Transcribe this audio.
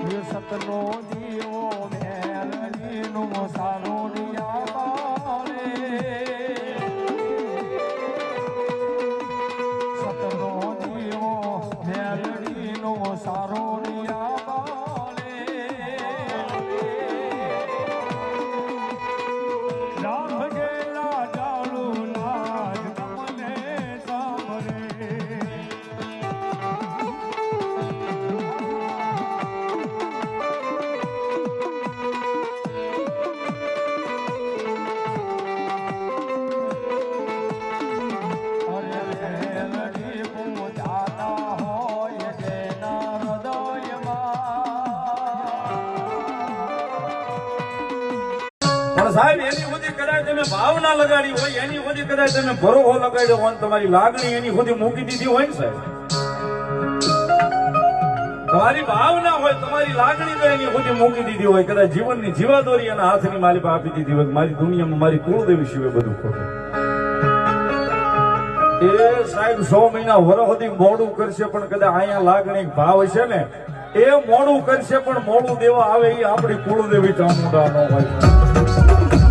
સતનો જીવો મેલડીનું સારું બાળે સતનો જીવો મેલડીનું સારું બાળે રામ ગેલા જાળું લાજ તમને સાંભળે સાહેબ એની સુધી કદાચ તમે ભાવના લગાડી હોય એની સુધી કદાચ તમે ભરોસો લગાડ્યો હોય તમારી લાગણી એની સુધી મૂકી દીધી હોય ને સાહેબ તમારી ભાવના હોય તમારી લાગણી તો એની સુધી મૂકી દીધી હોય કદાચ જીવનની જીવાદોરી એના હાથની માલિક આપી દીધી હોય મારી દુનિયામાં મારી કુળદેવી સિવાય બધું ખોટું એ સાહેબ 100 મહિના વરસ સુધી મોડું કરશે પણ કદાચ અહીંયા લાગણી ભાવ છે ને એ મોડું કરશે પણ મોડું દેવા આવે એ આપણી કુળદેવી ચામુંડા ન હોય